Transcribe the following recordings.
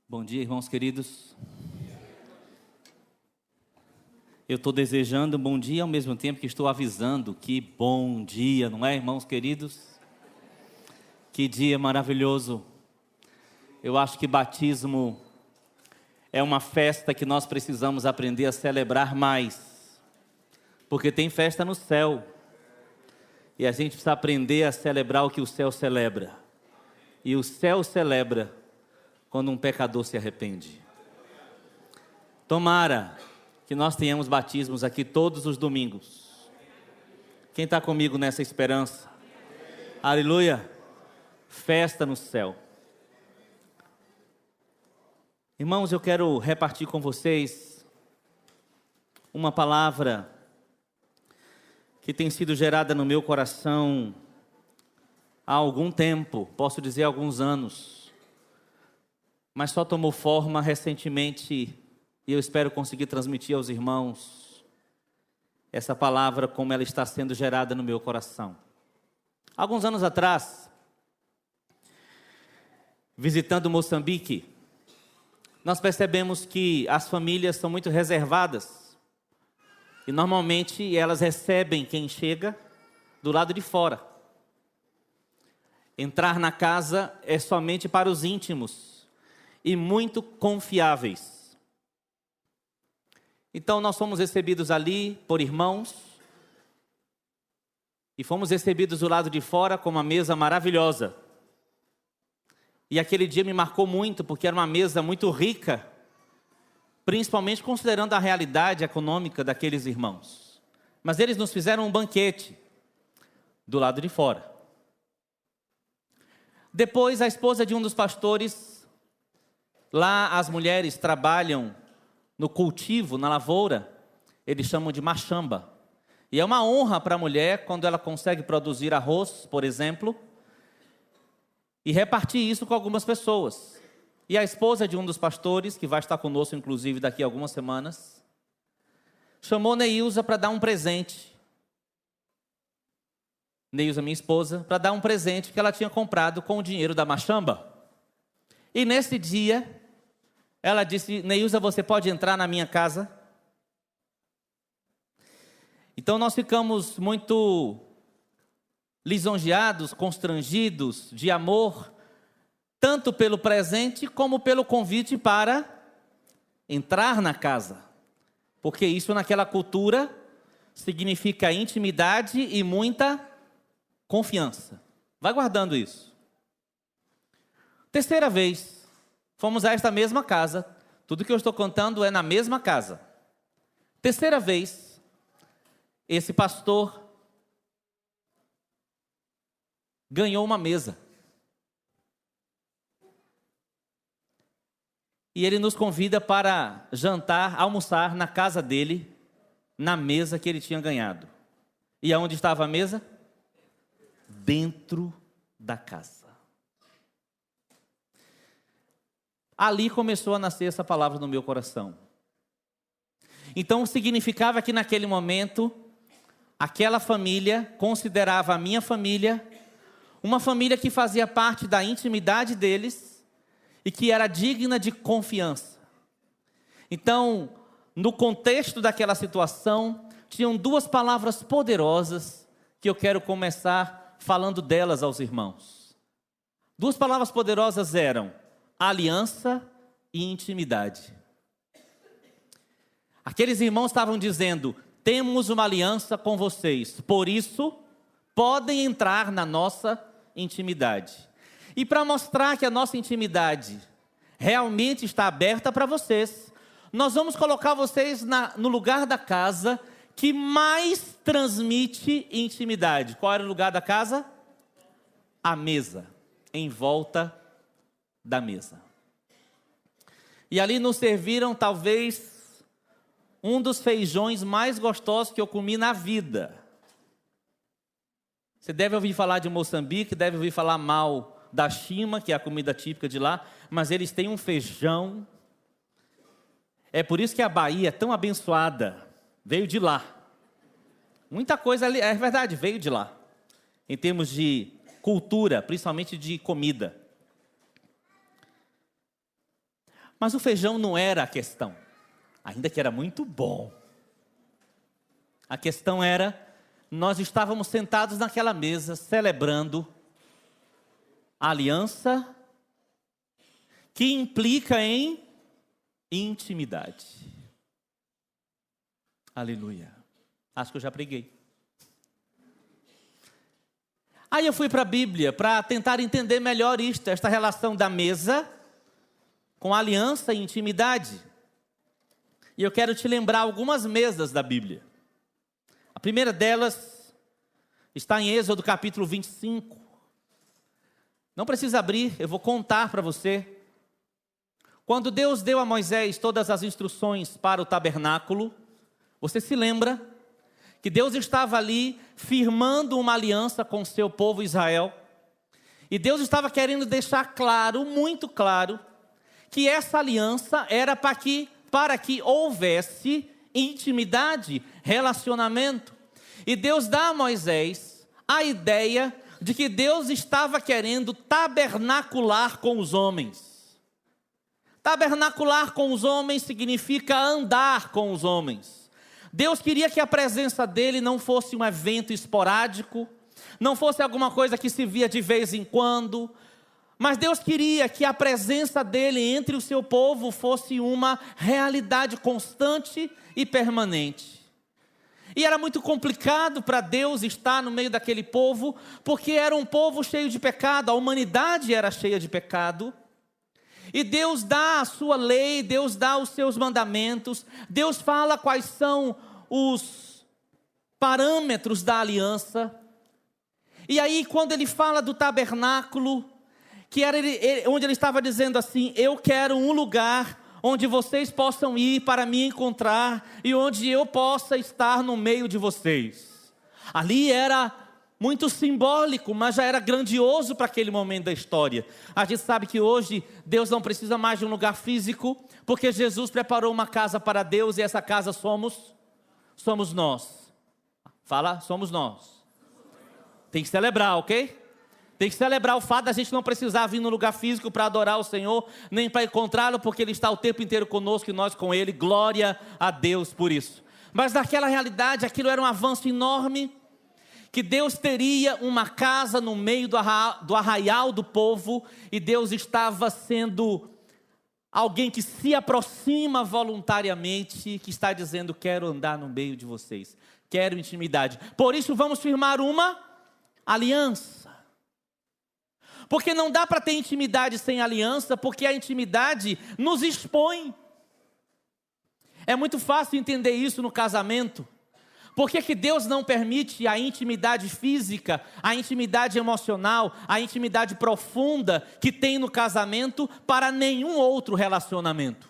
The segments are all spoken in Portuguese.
Bom dia, irmãos queridos. Eu estou desejando um bom dia ao mesmo tempo que estou avisando que bom dia, não é, irmãos queridos? Que dia maravilhoso. Eu acho que batismo é uma festa que nós precisamos aprender a celebrar mais, porque tem festa no céu e a gente precisa aprender a celebrar o que o céu celebra. E o céu celebra quando um pecador se arrepende. Tomara que nós tenhamos batismos aqui todos os domingos. Quem está comigo nessa esperança? Aleluia! Festa no céu. Irmãos, eu quero repartir com vocês uma palavra que tem sido gerada no meu coração há algum tempo, posso dizer alguns anos, mas só tomou forma recentemente e eu espero conseguir transmitir aos irmãos essa palavra como ela está sendo gerada no meu coração. Alguns anos atrás, visitando Moçambique, nós percebemos que as famílias são muito reservadas e normalmente elas recebem quem chega do lado de fora. Entrar na casa é somente para os íntimos e muito confiáveis. Então nós fomos recebidos ali por irmãos e fomos recebidos do lado de fora com uma mesa maravilhosa. E aquele dia me marcou muito porque era uma mesa muito rica, principalmente considerando a realidade econômica daqueles irmãos. Mas eles nos fizeram um banquete do lado de fora. Depois a esposa de um dos pastores, lá as mulheres trabalham no cultivo, na lavoura, eles chamam de machamba. E é uma honra para a mulher quando ela consegue produzir arroz, por exemplo, e repartir isso com algumas pessoas. E a esposa de um dos pastores, que vai estar conosco inclusive daqui a algumas semanas, chamou Neilza para dar um presente. Neilza, minha esposa, para dar um presente que ela tinha comprado com o dinheiro da machamba. E nesse dia, ela disse: Neilza, você pode entrar na minha casa? Então nós ficamos muito lisonjeados, constrangidos de amor, tanto pelo presente como pelo convite para entrar na casa. Porque isso naquela cultura significa intimidade e muita confiança. Vai guardando isso. Terceira vez, fomos a esta mesma casa. Tudo que eu estou contando é na mesma casa. Terceira vez, esse pastor ganhou uma mesa. E ele nos convida para jantar, almoçar na casa dele, na mesa que ele tinha ganhado. E aonde estava a mesa? Dentro da casa. Ali começou a nascer essa palavra no meu coração. Então significava que naquele momento, aquela família considerava a minha família uma família que fazia parte da intimidade deles e que era digna de confiança. Então, no contexto daquela situação, tinham duas palavras poderosas que eu quero começar falando delas aos irmãos. Duas palavras poderosas eram aliança e intimidade. Aqueles irmãos estavam dizendo: temos uma aliança com vocês, por isso podem entrar na nossa intimidade. E para mostrar que a nossa intimidade realmente está aberta para vocês, nós vamos colocar vocês no lugar da casa que mais transmite intimidade. Qual era o lugar da casa? A mesa, em volta da mesa. E ali nos serviram talvez um dos feijões mais gostosos que eu comi na vida. Você deve ouvir falar de Moçambique, deve ouvir falar mal da chima, que é a comida típica de lá, mas eles têm um feijão. É por isso que a Bahia é tão abençoada, veio de lá. Muita coisa ali, é verdade, veio de lá, em termos de cultura, principalmente de comida. Mas o feijão não era a questão, ainda que era muito bom. A questão era, nós estávamos sentados naquela mesa, celebrando a aliança que implica em intimidade. Aleluia. Acho que eu já preguei. Aí eu fui para a Bíblia para tentar entender melhor esta relação da mesa com aliança e intimidade. E eu quero te lembrar algumas mesas da Bíblia. A primeira delas está em Êxodo capítulo 25. Não precisa abrir, eu vou contar para você. Quando Deus deu a Moisés todas as instruções para o tabernáculo, você se lembra que Deus estava ali firmando uma aliança com o seu povo Israel. E Deus estava querendo deixar claro, muito claro, que essa aliança era para que houvesse intimidade, relacionamento. E Deus dá a Moisés a ideia de que Deus estava querendo tabernacular com os homens. Tabernacular com os homens significa andar com os homens. Deus queria que a presença dele não fosse um evento esporádico, não fosse alguma coisa que se via de vez em quando, mas Deus queria que a presença dele entre o seu povo fosse uma realidade constante e permanente. E era muito complicado para Deus estar no meio daquele povo, porque era um povo cheio de pecado, a humanidade era cheia de pecado. E Deus dá a sua lei, Deus dá os seus mandamentos, Deus fala quais são os parâmetros da aliança. E aí quando ele fala do tabernáculo, que era onde ele estava dizendo assim: eu quero um lugar onde vocês possam ir para me encontrar e onde eu possa estar no meio de vocês. Ali era muito simbólico, mas já era grandioso para aquele momento da história. A gente sabe que hoje Deus não precisa mais de um lugar físico, porque Jesus preparou uma casa para Deus e essa casa somos nós. Fala, somos nós. Tem que celebrar, ok? Tem que celebrar o fato da gente não precisar vir no lugar físico para adorar o Senhor, nem para encontrá-lo, porque Ele está o tempo inteiro conosco e nós com Ele. Glória a Deus por isso. Mas naquela realidade, aquilo era um avanço enorme, que Deus teria uma casa no meio do arraial do povo, e Deus estava sendo alguém que se aproxima voluntariamente, que está dizendo: quero andar no meio de vocês, quero intimidade. Por isso vamos firmar uma aliança. Porque não dá para ter intimidade sem aliança, porque a intimidade nos expõe. É muito fácil entender isso no casamento. Por que Deus não permite a intimidade física, a intimidade emocional, a intimidade profunda que tem no casamento para nenhum outro relacionamento?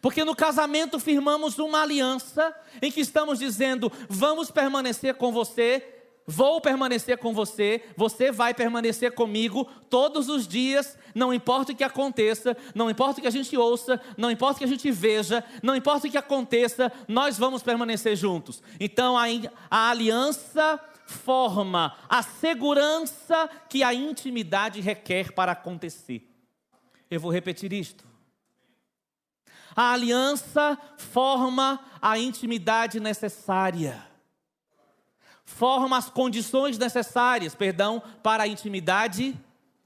Porque no casamento firmamos uma aliança em que estamos dizendo: vamos permanecer com você, vou permanecer com você, você vai permanecer comigo todos os dias, não importa o que aconteça, não importa o que a gente ouça, não importa o que a gente veja, não importa o que aconteça, nós vamos permanecer juntos. Então a aliança forma a segurança que a intimidade requer para acontecer. Eu vou repetir isto. A aliança forma a intimidade necessária. Forma as condições necessárias, para a intimidade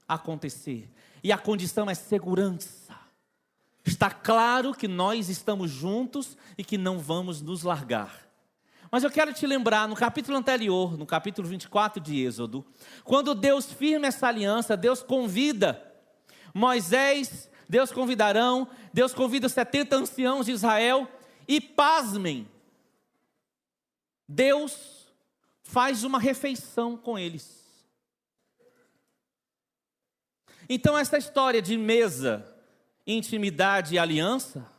acontecer. E a condição é segurança. Está claro que nós estamos juntos e que não vamos nos largar. Mas eu quero te lembrar, no capítulo anterior, no capítulo 24 de Êxodo, quando Deus firma essa aliança, Deus convida Moisés, Deus convida Arão, Deus convida os 70 anciãos de Israel, e pasmem, Deus faz uma refeição com eles. Então essa história de mesa, intimidade e aliança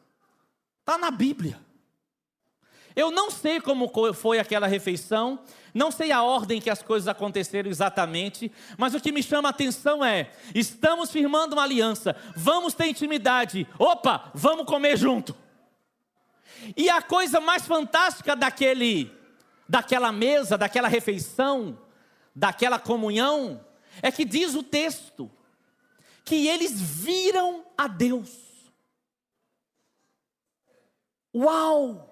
está na Bíblia. Eu não sei como foi aquela refeição, não sei a ordem que as coisas aconteceram exatamente, mas o que me chama a atenção é: estamos firmando uma aliança, vamos ter intimidade, opa, vamos comer junto. E a coisa mais fantástica daquela mesa, daquela refeição, daquela comunhão, é que diz o texto que eles viram a Deus. Uau!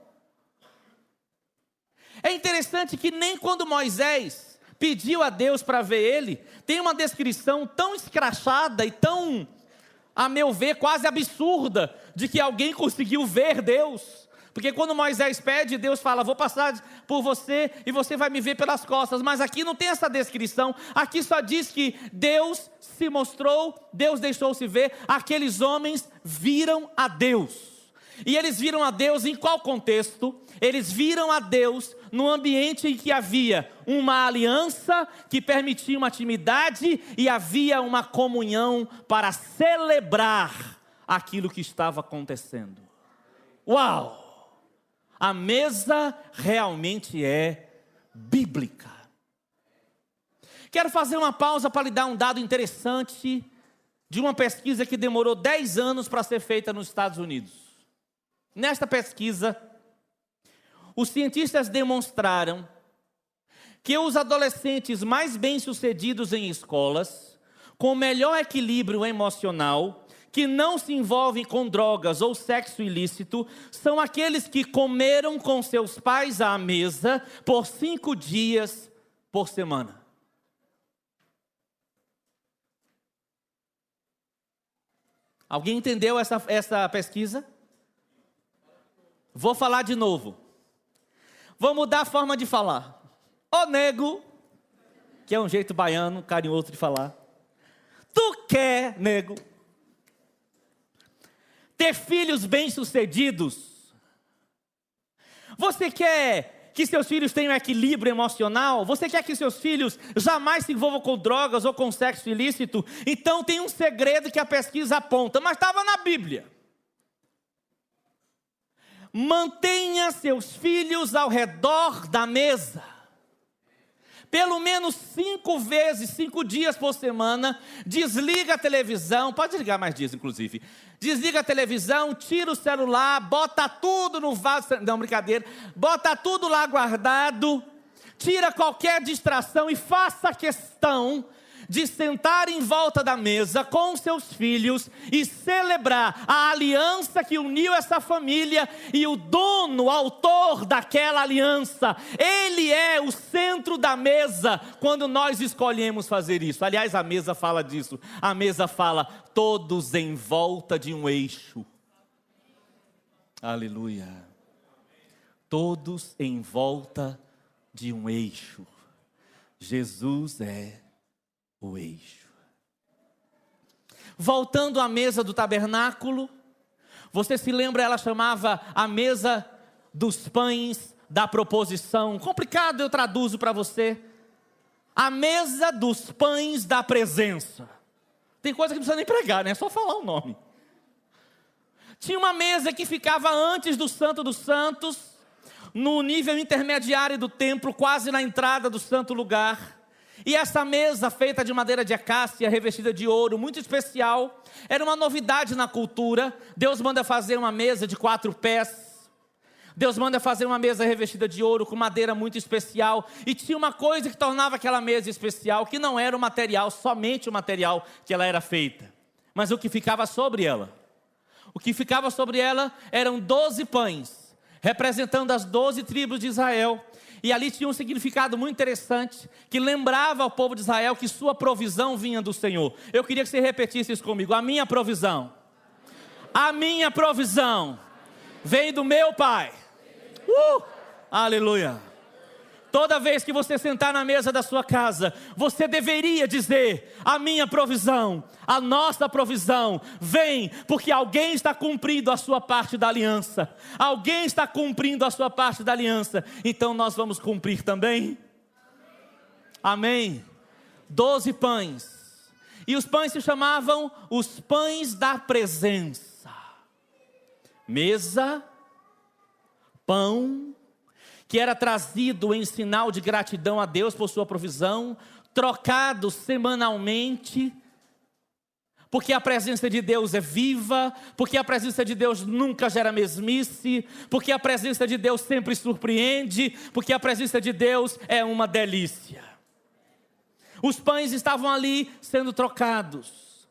É interessante que nem quando Moisés pediu a Deus para ver ele, tem uma descrição tão escrachada e tão, a meu ver, quase absurda, de que alguém conseguiu ver Deus. Porque quando Moisés pede, Deus fala, vou passar por você e você vai me ver pelas costas. Mas aqui não tem essa descrição, aqui só diz que Deus se mostrou, Deus deixou-se ver, aqueles homens viram a Deus. E eles viram a Deus em qual contexto? Eles viram a Deus no ambiente em que havia uma aliança que permitia uma intimidade e havia uma comunhão para celebrar aquilo que estava acontecendo. Uau! A mesa realmente é bíblica. Quero fazer uma pausa para lhe dar um dado interessante de uma pesquisa que demorou 10 anos para ser feita nos Estados Unidos. Nesta pesquisa, os cientistas demonstraram que os adolescentes mais bem-sucedidos em escolas, com melhor equilíbrio emocional, que não se envolvem com drogas ou sexo ilícito, são aqueles que comeram com seus pais à mesa por 5 dias por semana. Alguém entendeu essa pesquisa? Vou falar de novo. Vou mudar a forma de falar. Ô nego, que é um jeito baiano, carinhoso de falar. Tu quer, nego, ter filhos bem-sucedidos? Você quer que seus filhos tenham equilíbrio emocional? Você quer que seus filhos jamais se envolvam com drogas ou com sexo ilícito? Então tem um segredo que a pesquisa aponta, mas estava na Bíblia. Mantenha seus filhos ao redor da mesa. Pelo menos 5 vezes, 5 dias por semana, desliga a televisão, pode desligar mais dias inclusive, desliga a televisão, tira o celular, bota tudo no vaso, não, brincadeira, bota tudo lá guardado, tira qualquer distração e faça questão de sentar em volta da mesa com seus filhos e celebrar a aliança que uniu essa família e o dono, o autor daquela aliança. Ele é o centro da mesa quando nós escolhemos fazer isso. Aliás, a mesa fala disso. A mesa fala todos em volta de um eixo. Aleluia. Todos em volta de um eixo. Jesus é o eixo. Voltando à mesa do tabernáculo, você se lembra, ela chamava a mesa dos pães da proposição. Complicado, eu traduzo para você. A mesa dos pães da presença. Tem coisa que não precisa nem pregar, né? É só falar o nome. Tinha uma mesa que ficava antes do Santo dos Santos, no nível intermediário do templo, quase na entrada do santo lugar. E essa mesa feita de madeira de acácia, revestida de ouro, muito especial, era uma novidade na cultura. Deus manda fazer uma mesa de 4 pés. Deus manda fazer uma mesa revestida de ouro, com madeira muito especial. E tinha uma coisa que tornava aquela mesa especial, que não era o material, somente o material que ela era feita, mas o que ficava sobre ela. O que ficava sobre ela eram 12 pães, representando as 12 tribos de Israel. E ali tinha um significado muito interessante, que lembrava ao povo de Israel que sua provisão vinha do Senhor. Eu queria que você repetisse isso comigo. A minha provisão vem do meu Pai. Aleluia. Toda vez que você sentar na mesa da sua casa, você deveria dizer: a minha provisão, a nossa provisão vem porque alguém está cumprindo a sua parte da aliança. Alguém está cumprindo a sua parte da aliança. Então nós vamos cumprir também. Amém. 12 pães. E os pães se chamavam os pães da presença. Mesa, pão, que era trazido em sinal de gratidão a Deus por sua provisão, trocado semanalmente, porque a presença de Deus é viva, porque a presença de Deus nunca gera mesmice, porque a presença de Deus sempre surpreende, porque a presença de Deus é uma delícia. Os pães estavam ali sendo trocados,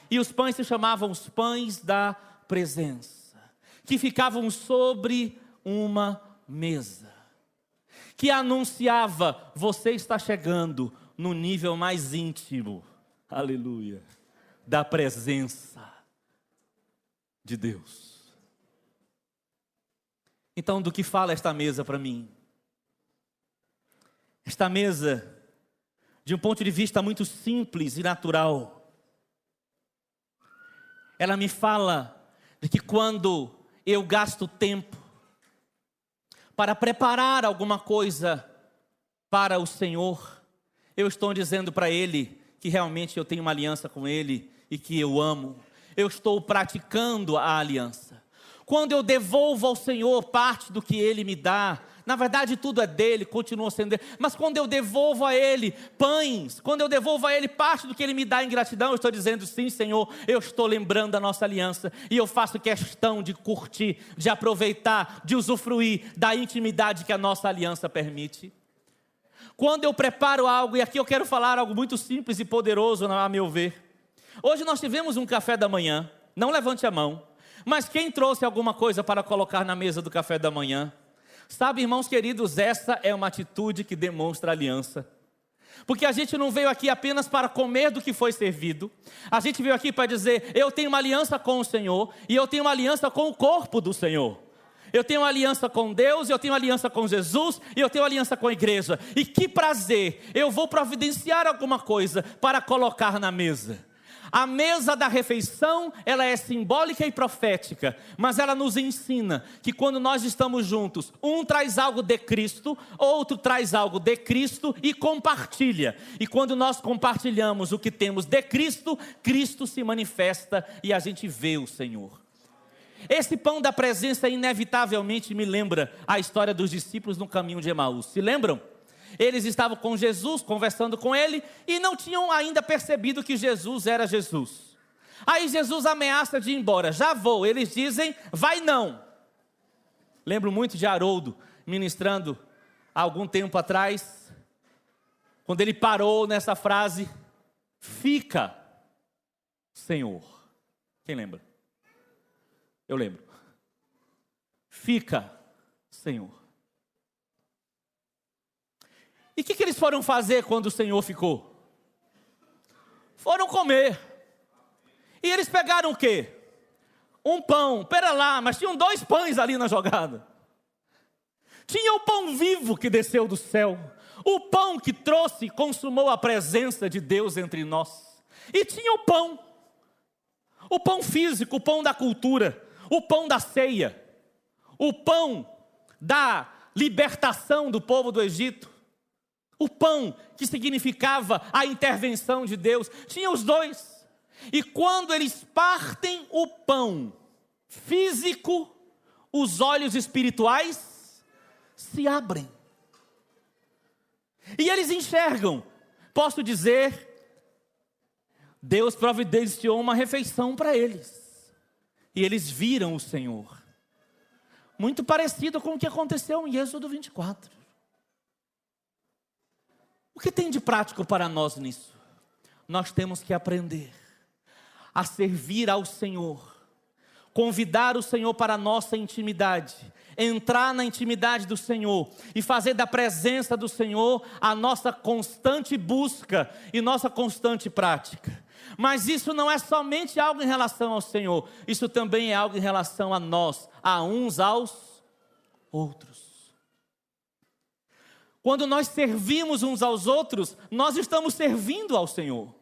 e os pães se chamavam os pães da presença. que ficavam sobre uma mesa, que anunciava: você está chegando no nível mais íntimo, aleluia, da presença de Deus. Então, do que fala esta mesa para mim? Esta mesa, de um ponto de vista muito simples e natural, ela me fala de que quando eu gasto tempo para preparar alguma coisa para o Senhor, eu estou dizendo para Ele que realmente eu tenho uma aliança com Ele e que eu amo. Eu estou praticando a aliança. Quando eu devolvo ao Senhor parte do que Ele me dá, na verdade tudo é dele, continua sendo dele, mas quando eu devolvo a Ele pães, quando eu devolvo a Ele parte do que Ele me dá em gratidão, eu estou dizendo: sim, Senhor, eu estou lembrando da nossa aliança, e eu faço questão de curtir, de aproveitar, de usufruir da intimidade que a nossa aliança permite. Quando eu preparo algo, e aqui eu quero falar algo muito simples e poderoso a meu ver. Hoje nós tivemos um café da manhã, não levante a mão, mas quem trouxe alguma coisa para colocar na mesa do café da manhã? Sabe, irmãos queridos, essa é uma atitude que demonstra aliança. Porque a gente não veio aqui apenas para comer do que foi servido. A gente veio aqui para dizer: eu tenho uma aliança com o Senhor, e eu tenho uma aliança com o corpo do Senhor. Eu tenho uma aliança com Deus, eu tenho uma aliança com Jesus, e eu tenho uma aliança com a igreja. E que prazer, eu vou providenciar alguma coisa para colocar na mesa. A mesa da refeição, ela é simbólica e profética, mas ela nos ensina que quando nós estamos juntos, um traz algo de Cristo, outro traz algo de Cristo e compartilha. E quando nós compartilhamos o que temos de Cristo, Cristo se manifesta e a gente vê o Senhor. Esse pão da presença inevitavelmente me lembra a história dos discípulos no caminho de Emaús. Se lembram? Eles estavam com Jesus, conversando com Ele, e não tinham ainda percebido que Jesus era Jesus. Aí Jesus ameaça de ir embora: já vou. Eles dizem: vai não. Lembro muito de Haroldo ministrando há algum tempo atrás, quando ele parou nessa frase: fica, Senhor. Quem lembra? Eu lembro. Fica, Senhor. E o que eles foram fazer quando o Senhor ficou? Foram comer. E eles pegaram o quê? Um pão. Pera lá, mas tinham 2 pães ali na jogada. Tinha o pão vivo que desceu do céu. O pão que trouxe e consumou a presença de Deus entre nós. E tinha o pão. O pão físico, o pão da cultura. O pão da ceia. O pão da libertação do povo do Egito. O pão que significava a intervenção de Deus. Tinha os 2. E quando eles partem o pão físico, os olhos espirituais se abrem. E eles enxergam. Posso dizer, Deus providenciou uma refeição para eles. E eles viram o Senhor. Muito parecido com o que aconteceu em Êxodo 24. O que tem de prático para nós nisso? Nós temos que aprender a servir ao Senhor, convidar o Senhor para a nossa intimidade, entrar na intimidade do Senhor e fazer da presença do Senhor a nossa constante busca e nossa constante prática. Mas isso não é somente algo em relação ao Senhor, isso também é algo em relação a nós, a uns aos outros. Quando nós servimos uns aos outros, nós estamos servindo ao Senhor.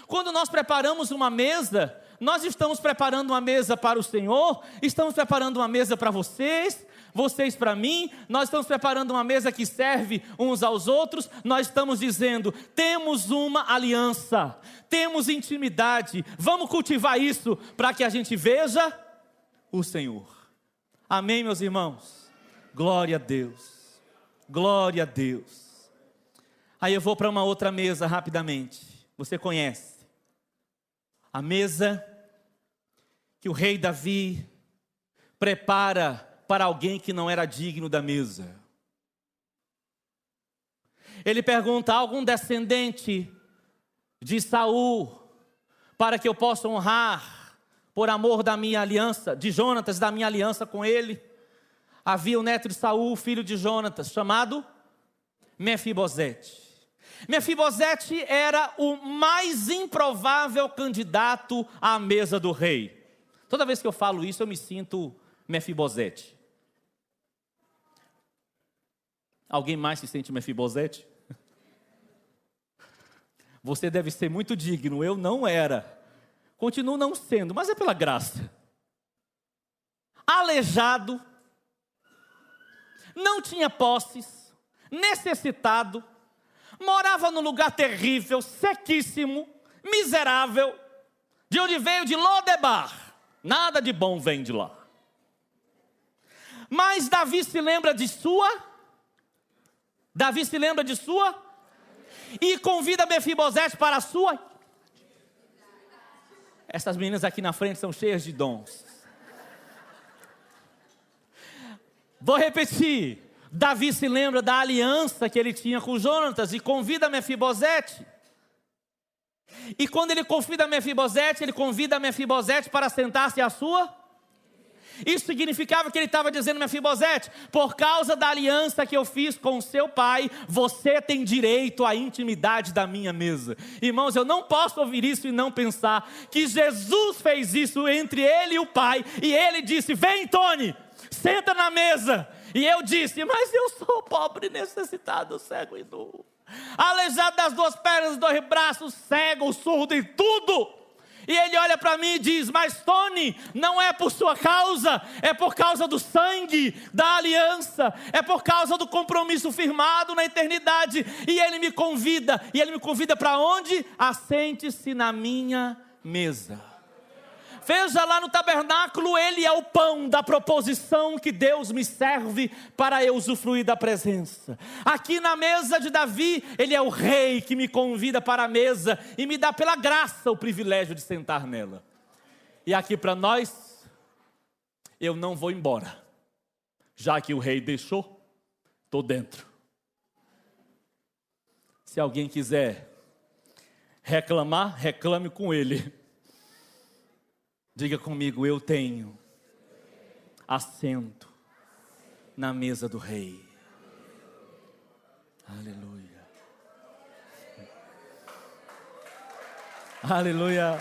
Quando nós preparamos uma mesa, nós estamos preparando uma mesa para o Senhor, estamos preparando uma mesa para vocês, vocês para mim, nós estamos preparando uma mesa que serve uns aos outros, nós estamos dizendo: temos uma aliança, temos intimidade, vamos cultivar isso para que a gente veja o Senhor. Amém, meus irmãos? Glória a Deus. Glória a Deus. Aí eu vou para uma outra mesa rapidamente. Você conhece a mesa que o rei Davi prepara para alguém que não era digno da mesa. Ele pergunta: há algum descendente de Saul para que eu possa honrar por amor da minha aliança, de Jonatas, da minha aliança com ele, havia o neto de Saul, filho de Jonatas, chamado Mefibosete. Mefibosete era o mais improvável candidato à mesa do rei. Toda vez que eu falo isso, eu me sinto Mefibosete. Alguém mais se sente Mefibosete? Você deve ser muito digno, eu não era. Continuo não sendo, mas é pela graça. Aleijado, não tinha posses, necessitado, morava num lugar terrível, sequíssimo, miserável, de onde veio de Lodebar. Nada de bom vem de lá. Mas Davi se lembra de sua e convida Mefibosete para a sua. Essas meninas aqui na frente são cheias de dons. Vou repetir. Davi se lembra da aliança que ele tinha com Jonatas e convida Mefibosete. E quando ele convida Mefibosete para sentar-se à sua. Isso significava que ele estava dizendo: Mefibosete, por causa da aliança que eu fiz com seu pai, você tem direito à intimidade da minha mesa. Irmãos, eu não posso ouvir isso e não pensar que Jesus fez isso entre ele e o pai. E ele disse: vem, Tony, senta na mesa. E eu disse: mas eu sou pobre, necessitado, cego e nu, aleijado das duas pernas, 2 braços, cego, surdo e tudo. E ele olha para mim e diz: mas Tony, não é por sua causa, é por causa do sangue, da aliança, é por causa do compromisso firmado na eternidade. E ele me convida para onde? Assente-se na minha mesa. Veja, lá no tabernáculo, ele é o pão da proposição que Deus me serve para eu usufruir da presença. Aqui na mesa de Davi, ele é o rei que me convida para a mesa e me dá pela graça o privilégio de sentar nela. E aqui para nós, eu não vou embora. Já que o rei deixou, estou dentro. Se alguém quiser reclamar, reclame com ele. Diga comigo: eu tenho assento na mesa do rei. Aleluia. Aleluia.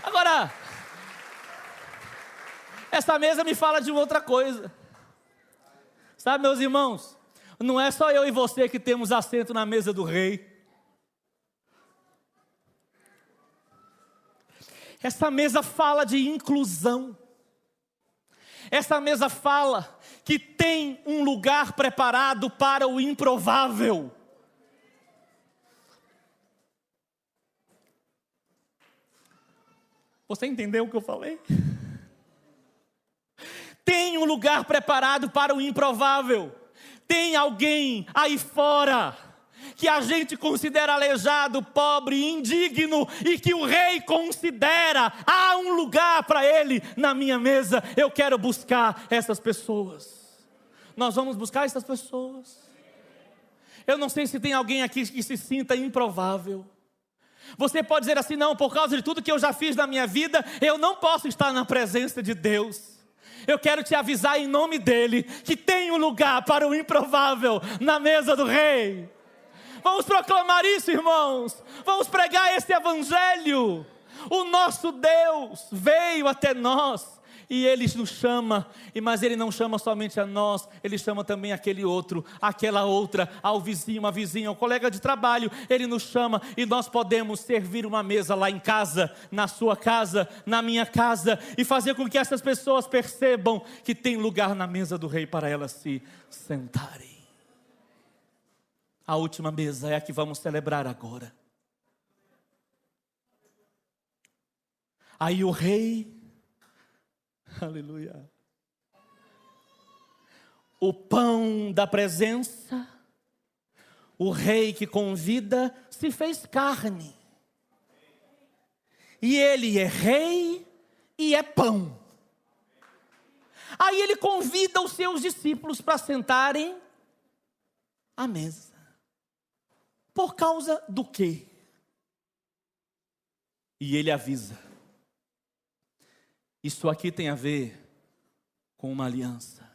Agora, essa mesa me fala de outra coisa. Sabe, meus irmãos, não é só eu e você que temos assento na mesa do rei. Essa mesa fala de inclusão. Essa mesa fala que tem um lugar preparado para o improvável. Você entendeu o que eu falei? Tem um lugar preparado para o improvável. Tem alguém aí fora que a gente considera aleijado, pobre, indigno, e que o rei considera: há um lugar para ele na minha mesa. Eu quero buscar essas pessoas. Nós vamos buscar essas pessoas. Eu não sei se tem alguém aqui que se sinta improvável. Você pode dizer assim: não, por causa de tudo que eu já fiz na minha vida, eu não posso estar na presença de Deus. Eu quero te avisar em nome dele que tem um lugar para o improvável na mesa do rei. Vamos proclamar isso, irmãos. Vamos pregar esse evangelho. O nosso Deus veio até nós e Ele nos chama. Mas Ele não chama somente a nós, Ele chama também aquele outro, aquela outra, ao vizinho, a vizinha, ao colega de trabalho. Ele nos chama e nós podemos servir uma mesa lá em casa, na sua casa, na minha casa, e fazer com que essas pessoas percebam que tem lugar na mesa do rei para elas se sentarem. A última mesa é a que vamos celebrar agora. Aí o rei, aleluia, o pão da presença, o rei que convida, se fez carne. E ele é rei e é pão. Aí ele convida os seus discípulos para sentarem à mesa. Por causa do quê? E ele avisa: isso aqui tem a ver com uma aliança.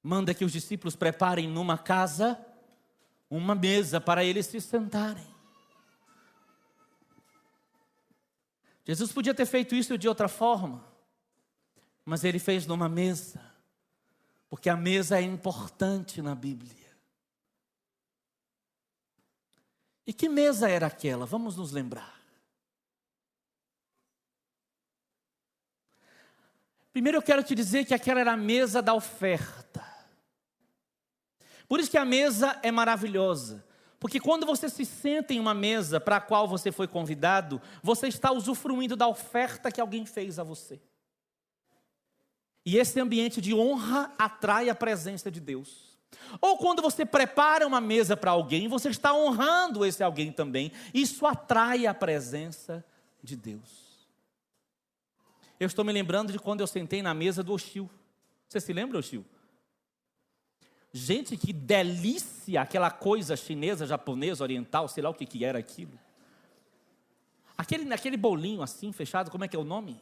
Manda que os discípulos preparem numa casa uma mesa para eles se sentarem. Jesus podia ter feito isso de outra forma, mas ele fez numa mesa, porque a mesa é importante na Bíblia. E que mesa era aquela? Vamos nos lembrar. Primeiro eu quero te dizer que aquela era a mesa da oferta. Por isso que a mesa é maravilhosa. Porque quando você se senta em uma mesa para a qual você foi convidado, você está usufruindo da oferta que alguém fez a você. E esse ambiente de honra atrai a presença de Deus. Ou quando você prepara uma mesa para alguém, você está honrando esse alguém também. Isso atrai a presença de Deus. Eu estou me lembrando de quando eu sentei na mesa do Oshio. Você se lembra, Oshio? Gente, que delícia, aquela coisa chinesa, japonesa, oriental, sei lá o que era aquilo. Aquele bolinho assim, fechado, como é que é o nome?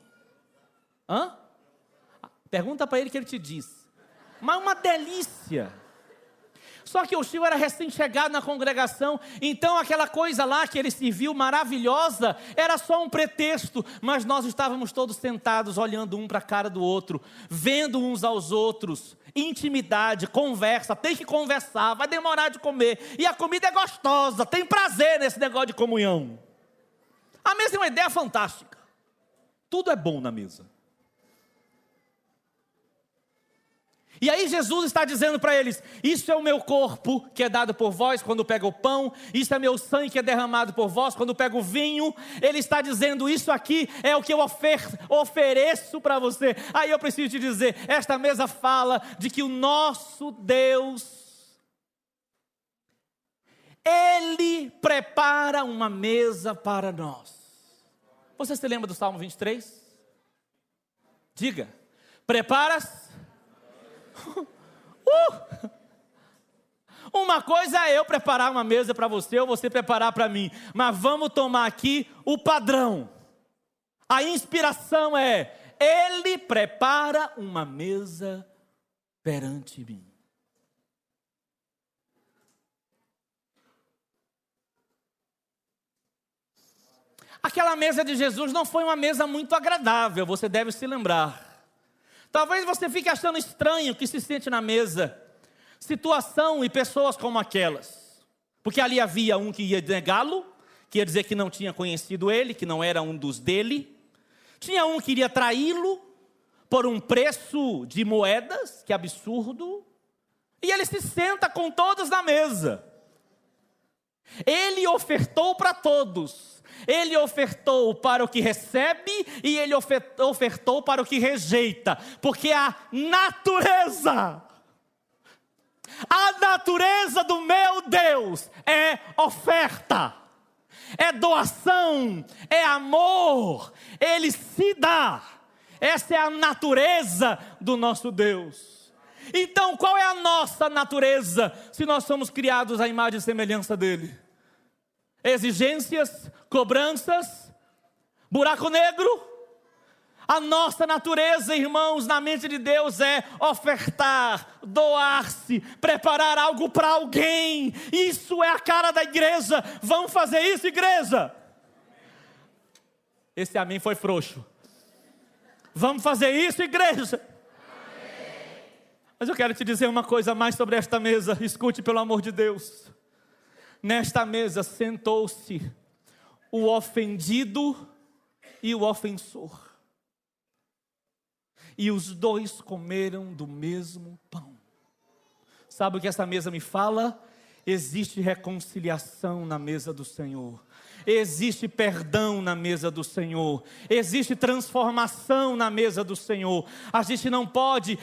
Hã? Pergunta para ele que ele te diz. Mas uma delícia. Só que o Oshio era recém-chegado na congregação, então aquela coisa lá que ele serviu maravilhosa, era só um pretexto, mas nós estávamos todos sentados, olhando um para a cara do outro, vendo uns aos outros, intimidade, conversa, tem que conversar, vai demorar de comer, e a comida é gostosa, tem prazer nesse negócio de comunhão. A mesa é uma ideia fantástica, tudo é bom na mesa. E aí Jesus está dizendo para eles: isso é o meu corpo que é dado por vós quando pega o pão, isso é meu sangue que é derramado por vós quando pega o vinho. Ele está dizendo: isso aqui é o que eu ofereço para você. Aí eu preciso te dizer, esta mesa fala de que o nosso Deus, Ele prepara uma mesa para nós. Você se lembra do Salmo 23? Diga: preparas. Uma coisa é eu preparar uma mesa para você, ou você preparar para mim, mas vamos tomar aqui o padrão. A inspiração é: Ele prepara uma mesa perante mim. Aquela mesa de Jesus não foi uma mesa muito agradável, você deve se lembrar. Talvez você fique achando estranho que se sente na mesa, situação e pessoas como aquelas. Porque ali havia um que ia negá-lo, que ia dizer que não tinha conhecido ele, que não era um dos dele. Tinha um que iria traí-lo por um preço de moedas, que absurdo. E ele se senta com todos na mesa. Ele ofertou para todos. Ele ofertou para o que recebe e ele ofertou para o que rejeita. Porque a natureza do meu Deus é oferta, é doação, é amor. Ele se dá. Essa é a natureza do nosso Deus. Então, qual é a nossa natureza se nós somos criados à imagem e semelhança dele? Exigências, cobranças, buraco negro? A nossa natureza, irmãos, na mente de Deus é ofertar, doar-se, preparar algo para alguém. Isso é a cara da igreja. Vamos fazer isso, igreja? Esse amém foi frouxo. Vamos fazer isso, igreja? Mas eu quero te dizer uma coisa mais sobre esta mesa. Escute, pelo amor de Deus. Nesta mesa sentou-se o ofendido e o ofensor. E os dois comeram do mesmo pão. Sabe o que essa mesa me fala? Existe reconciliação na mesa do Senhor. Existe perdão na mesa do Senhor. Existe transformação na mesa do Senhor. A gente não pode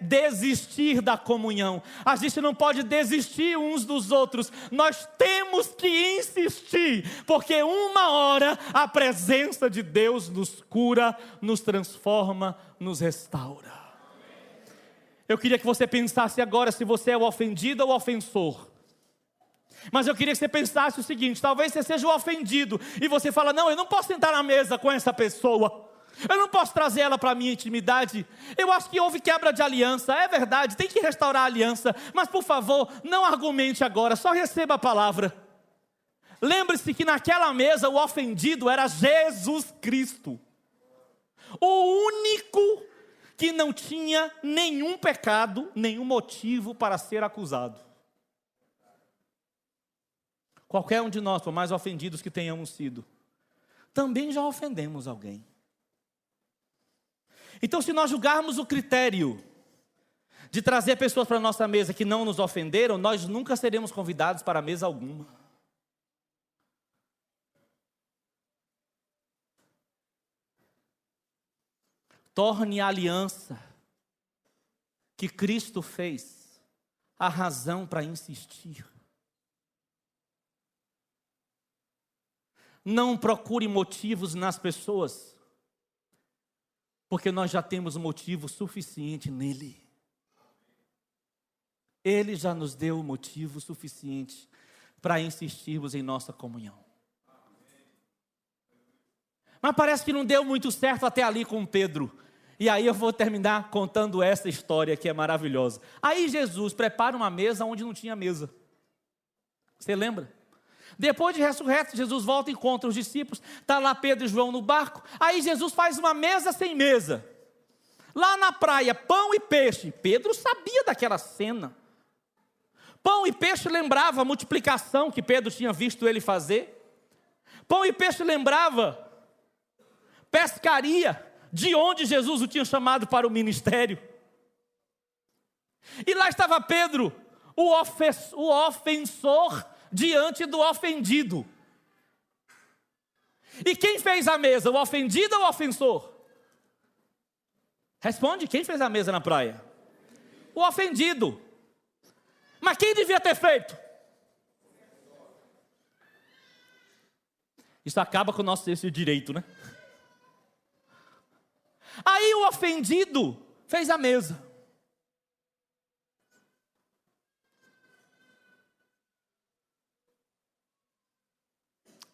desistir da comunhão. A gente não pode desistir uns dos outros. Nós temos que insistir, porque uma hora a presença de Deus nos cura, nos transforma, nos restaura. Eu queria que você pensasse agora se você é o ofendido ou o ofensor. Mas eu queria que você pensasse o seguinte: talvez você seja o ofendido, e você fala, não, eu não posso sentar na mesa com essa pessoa, eu não posso trazer ela para a minha intimidade, eu acho que houve quebra de aliança, é verdade, tem que restaurar a aliança, mas por favor, não argumente agora, só receba a palavra. Lembre-se que naquela mesa o ofendido era Jesus Cristo, o único que não tinha nenhum pecado, nenhum motivo para ser acusado. Qualquer um de nós, por mais ofendidos que tenhamos sido, também já ofendemos alguém. Então, se nós julgarmos o critério de trazer pessoas para a nossa mesa que não nos ofenderam, nós nunca seremos convidados para a mesa alguma. Torne a aliança que Cristo fez a razão para insistir. Não procure motivos nas pessoas, porque nós já temos motivo suficiente nele. Ele já nos deu motivo suficiente para insistirmos em nossa comunhão. Mas parece que não deu muito certo até ali com Pedro. E aí eu vou terminar contando essa história que é maravilhosa. Aí Jesus prepara uma mesa onde não tinha mesa. Você lembra? Depois de ressurreto, Jesus volta e encontra os discípulos. Está lá Pedro e João no barco. Aí Jesus faz uma mesa sem mesa. Lá na praia, pão e peixe. Pedro sabia daquela cena. Pão e peixe lembrava a multiplicação que Pedro tinha visto ele fazer. Pão e peixe lembrava pescaria, de onde Jesus o tinha chamado para o ministério. E lá estava Pedro, o ofensor, diante do ofendido. E quem fez a mesa, o ofendido ou o ofensor? Responde, quem fez a mesa na praia? O ofendido. Mas quem devia ter feito? Isso acaba com o nosso senso de direito, né? Aí o ofendido fez a mesa.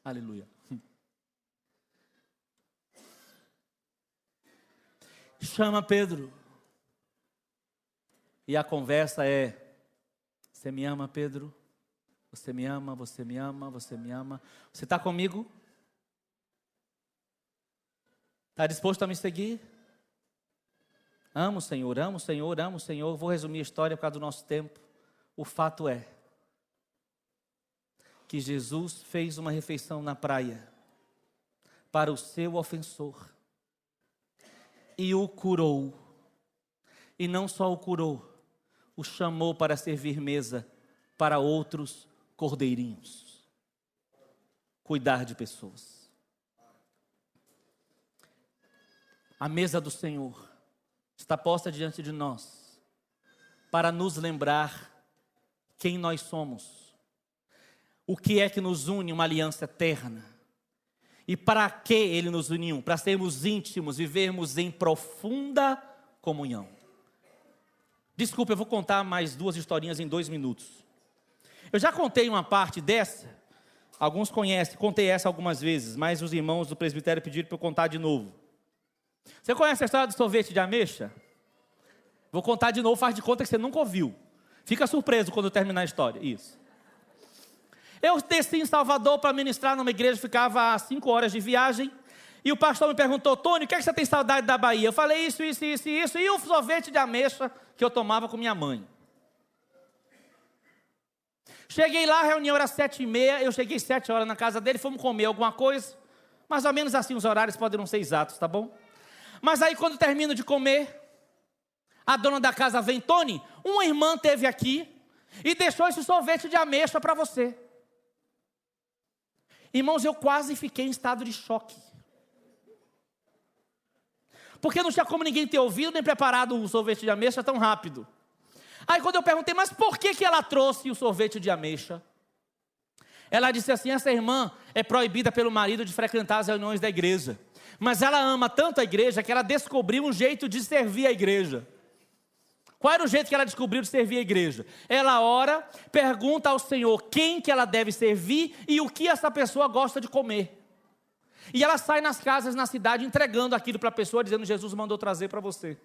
Aleluia. Chama Pedro. E a conversa é: você me ama, Pedro? Você me ama, você me ama, você me ama. Você está comigo? Está disposto a me seguir? Amo o Senhor, amo o Senhor, amo o Senhor. Vou resumir a história por causa do nosso tempo. O fato é que Jesus fez uma refeição na praia para o seu ofensor e o curou. E não só o curou, o chamou para servir mesa para outros cordeirinhos. Cuidar de pessoas. A mesa do Senhor está posta diante de nós para nos lembrar quem nós somos, o que é que nos une, uma aliança eterna, e para que Ele nos uniu, para sermos íntimos, vivermos em profunda comunhão. Desculpa, eu vou contar mais 2 historinhas em 2 minutos. Eu já contei uma parte dessa, alguns conhecem, contei essa algumas vezes, mas os irmãos do presbitério pediram para eu contar de novo. Você conhece a história do sorvete de ameixa? Vou contar de novo, faz de conta que você nunca ouviu. Fica surpreso quando eu terminar a história. Isso. Eu desci em Salvador para ministrar numa igreja, ficava a 5 horas de viagem. E o pastor me perguntou: Tony, o que é que você tem saudade da Bahia? Eu falei isso. E o sorvete de ameixa que eu tomava com minha mãe. Cheguei lá, a reunião era 7h30. Eu cheguei 7 horas na casa dele, fomos comer alguma coisa. Mais ou menos assim, os horários podem não ser exatos, tá bom? Mas aí quando termino de comer, a dona da casa vem: Tony, uma irmã teve aqui e deixou esse sorvete de ameixa para você. Irmãos, eu quase fiquei em estado de choque. Porque não tinha como ninguém ter ouvido nem preparado o sorvete de ameixa tão rápido. Aí quando eu perguntei: mas por que ela trouxe o sorvete de ameixa? Ela disse assim: essa irmã é proibida pelo marido de frequentar as reuniões da igreja. Mas ela ama tanto a igreja que ela descobriu um jeito de servir a igreja. Qual era o jeito que ela descobriu de servir a igreja? Ela ora, pergunta ao Senhor quem que ela deve servir e o que essa pessoa gosta de comer. E ela sai nas casas, na cidade, entregando aquilo para a pessoa, dizendo: Jesus mandou trazer para você.